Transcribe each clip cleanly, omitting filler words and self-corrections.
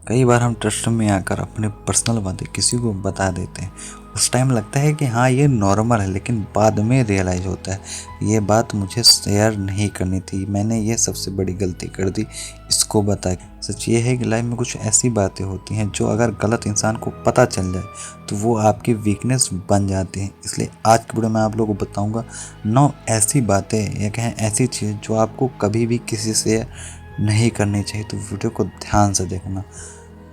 कई बार हम ट्रस्ट में आकर अपने पर्सनल बातें किसी को बता देते हैं। उस टाइम लगता है कि हाँ ये नॉर्मल है, लेकिन बाद में रियलाइज होता है ये बात मुझे शेयर नहीं करनी थी, मैंने ये सबसे बड़ी गलती कर दी इसको बता के। सच ये है कि लाइफ में कुछ ऐसी बातें होती हैं जो अगर गलत इंसान को पता चल जाए तो वो आपकी वीकनेस बन जाती हैं। इसलिए आज की वीडियो में आप लोगों को बताऊंगा 9 ऐसी बातें या कहें ऐसी चीज़ जो आपको कभी भी किसी से नहीं करनी चाहिए। तो वीडियो को ध्यान से देखना।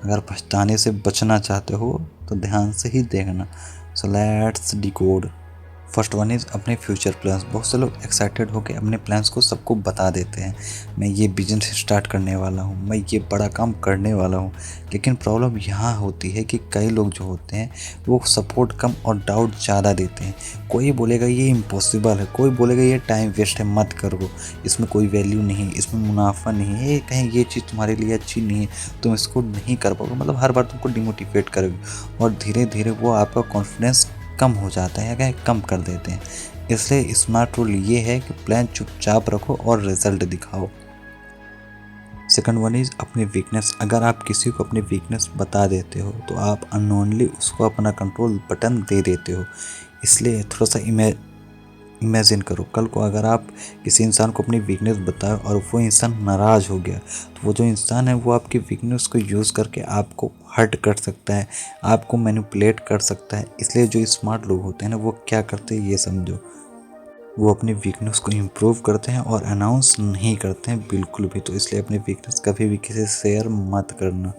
अगर पछताने से बचना चाहते हो तो ध्यान से ही देखना। So let's decode. First one is अपने फ्यूचर प्लान्स। बहुत से लोग एक्साइटेड होकर अपने प्लान्स को सबको बता देते हैं, मैं ये बिजनेस स्टार्ट करने वाला हूँ, मैं ये बड़ा काम करने वाला हूँ। लेकिन प्रॉब्लम यहाँ होती है कि कई लोग जो होते हैं वो सपोर्ट कम और डाउट ज़्यादा देते हैं। कोई बोलेगा ये इम्पॉसिबल है, कोई बोलेगा ये टाइम वेस्ट है, मत करो, इसमें कोई वैल्यू नहीं, इसमें मुनाफा नहीं है, कहीं ये चीज़ तुम्हारे लिए अच्छी नहीं है, तुम इसको नहीं कर पाओगे। मतलब हर बार तुमको डिमोटिवेट करोगे और धीरे धीरे वो आपका कॉन्फिडेंस कम हो जाता है या कहीं कम कर देते हैं। इसलिए स्मार्ट रूल ये है कि प्लान चुपचाप रखो और रिजल्ट दिखाओ। सेकंड वन इज़ अपनी वीकनेस। अगर आप किसी को अपनी वीकनेस बता देते हो तो आप अननोनली उसको अपना कंट्रोल बटन दे देते हो। इसलिए थोड़ा सा इमेजिन करो, कल को अगर आप किसी इंसान को अपनी वीकनेस बताओ और वो इंसान नाराज़ हो गया तो वो जो इंसान है वो आपकी वीकनेस को यूज़ करके आपको हर्ट कर सकता है, आपको मैनिपुलेट कर सकता है। इसलिए जो स्मार्ट लोग होते हैं ना वो क्या करते हैं ये समझो, वो अपनी वीकनेस को इम्प्रूव करते हैं और अनाउंस नहीं करते हैं बिल्कुल भी। तो इसलिए अपनी वीकनेस कभी भी किसी से शेयर मत करना।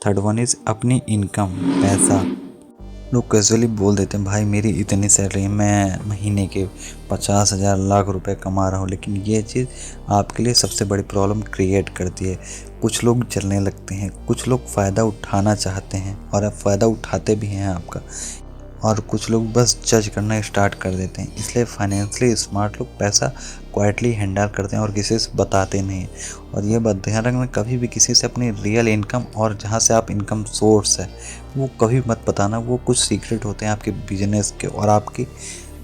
थर्ड वन इज़ अपनी इनकम, पैसा। लोग कैजुअली बोल देते हैं भाई मेरी इतनी सैलरी है, मैं महीने के 50,000 लाख रुपए कमा रहा हूँ, लेकिन ये चीज़ आपके लिए सबसे बड़ी प्रॉब्लम क्रिएट करती है। कुछ लोग जलने लगते हैं, कुछ लोग फ़ायदा उठाना चाहते हैं और अब फ़ायदा उठाते भी हैं आपका, और कुछ लोग बस जज करना स्टार्ट कर देते हैं। इसलिए फाइनेंशियली स्मार्ट लोग पैसा क्वाइटली हैंडल करते हैं और किसी से बताते नहीं हैं। और ये बात ध्यान रखना, कभी भी किसी से अपनी रियल इनकम और जहाँ से आप इनकम सोर्स है वो कभी मत बताना। वो कुछ सीक्रेट होते हैं आपके बिजनेस के, और आपकी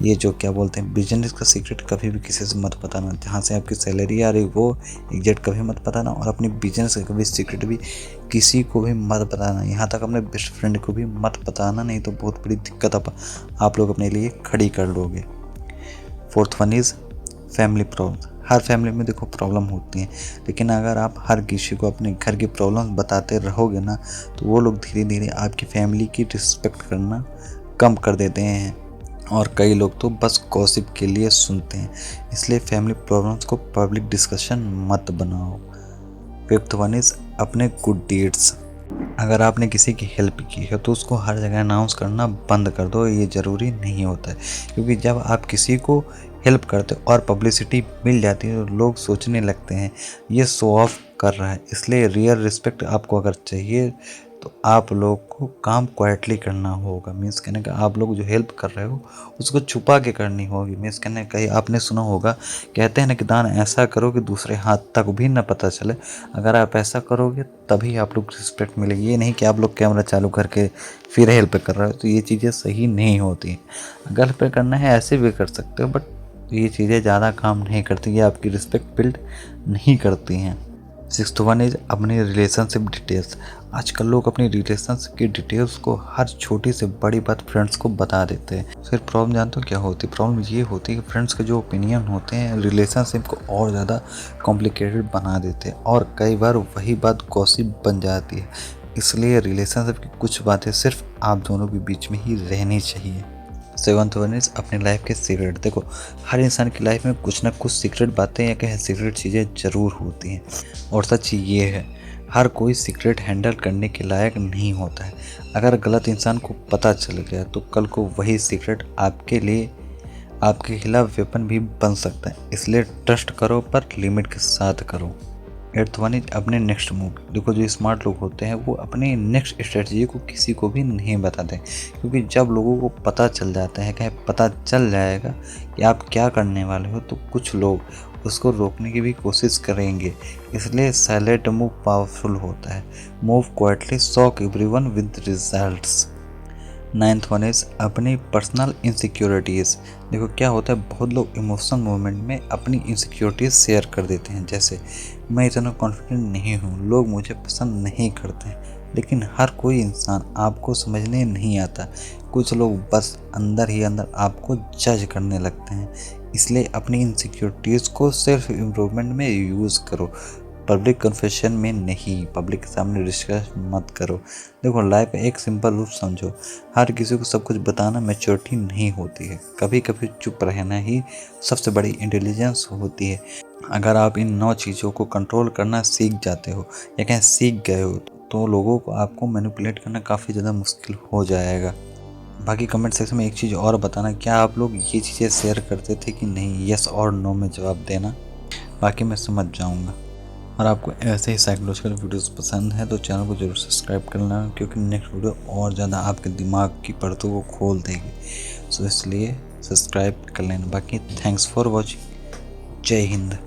ये जो क्या बोलते हैं बिजनेस का सीक्रेट कभी भी किसी से मत बताना। जहाँ से आपकी सैलरी आ रही वो एग्जैक्ट कभी मत बताना, और अपनी बिजनेस का कभी सीक्रेट भी किसी को भी मत बताना। यहाँ तक अपने बेस्ट फ्रेंड को भी मत बताना, नहीं तो बहुत बड़ी दिक्कत आप लोग अपने लिए खड़ी कर लोगे। Fourth one is family problem. Her family में देखो प्रॉब्लम होती हैं, लेकिन अगर आप हर किसी को अपने घर की प्रॉब्लम बताते रहोगे ना तो वो लोग धीरे धीरे आपकी फैमिली की रिस्पेक्ट करना कम कर देते हैं, और कई लोग तो बस गॉसिप के लिए सुनते हैं। इसलिए फैमिली प्रॉब्लम्स को पब्लिक डिस्कशन मत बनाओ। फिफ्थ वन इज़ अपने गुड डीड्स। अगर आपने किसी की हेल्प की है तो उसको हर जगह अनाउंस करना बंद कर दो, ये ज़रूरी नहीं होता है। क्योंकि जब आप किसी को हेल्प करते हो और पब्लिसिटी मिल जाती है तो लोग सोचने लगते हैं ये शो ऑफ कर रहा है। इसलिए रियल रिस्पेक्ट आपको अगर चाहिए तो आप लोग को काम क्वाइटली करना होगा। मीन्स कहने का आप लोग जो हेल्प कर रहे हो उसको छुपा के करनी होगी। मीन्स कहने कहीं आपने सुना होगा, कहते हैं ना कि दान ऐसा करो कि दूसरे हाथ तक भी ना पता चले। अगर आप ऐसा करोगे तभी आप लोग रिस्पेक्ट मिलेगी। ये नहीं कि आप लोग कैमरा चालू करके फिर हेल्प कर रहे हो, तो ये चीज़ें सही नहीं होती। अगर हेल्प करना है ऐसे भी कर सकते हो, बट ये चीज़ें ज़्यादा काम नहीं करती, ये आपकी रिस्पेक्ट बिल्ड नहीं करती हैं। सिक्स्थ वन इज अपनी रिलेशनशिप डिटेल्स। आजकल लोग अपनी रिलेशनशिप की डिटेल्स को हर छोटी से बड़ी बात फ्रेंड्स को बता देते हैं। फिर प्रॉब्लम जानते हो क्या होती है? प्रॉब्लम ये होती है कि फ्रेंड्स के जो ओपिनियन होते हैं रिलेशनशिप को और ज़्यादा कॉम्प्लिकेटेड बना देते हैं, और कई बार वही बात गॉसिप बन जाती है। इसलिए रिलेशनशिप की कुछ बातें सिर्फ आप दोनों के बीच में ही रहनी चाहिए। सेवंथ वन इज अपनी लाइफ के सीक्रेट। देखो हर इंसान की लाइफ में कुछ ना कुछ सीक्रेट बातें या कहीं सीक्रेट चीज़ें ज़रूर होती हैं, और सच ये है हर कोई सीक्रेट हैंडल करने के लायक नहीं होता है। अगर गलत इंसान को पता चल गया तो कल को वही सीक्रेट आपके लिए आपके खिलाफ वेपन भी बन सकता है। इसलिए ट्रस्ट करो पर लिमिट के साथ करो। एट्थ वन इज अपने नेक्स्ट मूव। देखो जो स्मार्ट लोग होते हैं वो अपने नेक्स्ट स्ट्रेटजी को किसी को भी नहीं बताते, क्योंकि जब लोगों को पता चल जाता है कि पता चल जाएगा कि आप क्या करने वाले हो तो कुछ लोग उसको रोकने की भी कोशिश करेंगे। इसलिए साइलेंट मूव पावरफुल होता है। Move quietly, shock everyone with results. Ninth one is अपनी पर्सनल इनसिक्योरिटीज़। देखो क्या होता है, बहुत लोग इमोशनल मोमेंट में अपनी इनसिक्योरिटीज़ शेयर कर देते हैं, जैसे मैं इतना कॉन्फिडेंट नहीं हूँ, लोग मुझे पसंद नहीं करते हैं। लेकिन हर कोई इंसान आपको समझने नहीं आता। कुछ लोग बस अंदर ही अंदर आपको जज करने लगते हैं। इसलिए अपनी इनसिक्योरिटीज़ को सेल्फ इम्प्रूवमेंट में यूज़ करो, पब्लिक कन्फेशन में नहीं। पब्लिक के सामने डिस्कस मत करो। देखो लाइफ का एक सिंपल रूल समझो, हर किसी को सब कुछ बताना मैच्योरिटी नहीं होती है। कभी कभी चुप रहना ही सबसे बड़ी इंटेलिजेंस होती है। अगर आप इन 9 चीज़ों को कंट्रोल करना सीख जाते हो या कहीं सीख गए हो, तो लोगों को आपको मैनिपुलेट करना काफ़ी ज़्यादा मुश्किल हो जाएगा। बाकी कमेंट सेक्शन में एक चीज़ और बताना, क्या आप लोग ये चीज़ें शेयर करते थे कि नहीं? यस और नो में जवाब देना, बाकी मैं समझ जाऊँगा। और आपको ऐसे ही साइकोलॉजिकल वीडियोस पसंद है तो चैनल को जरूर सब्सक्राइब कर लेना, क्योंकि नेक्स्ट वीडियो और ज़्यादा आपके दिमाग की परतों को खोल देगी। सो इसलिए सब्सक्राइब कर लेना। बाकी थैंक्स फॉर वॉचिंग। जय हिंद।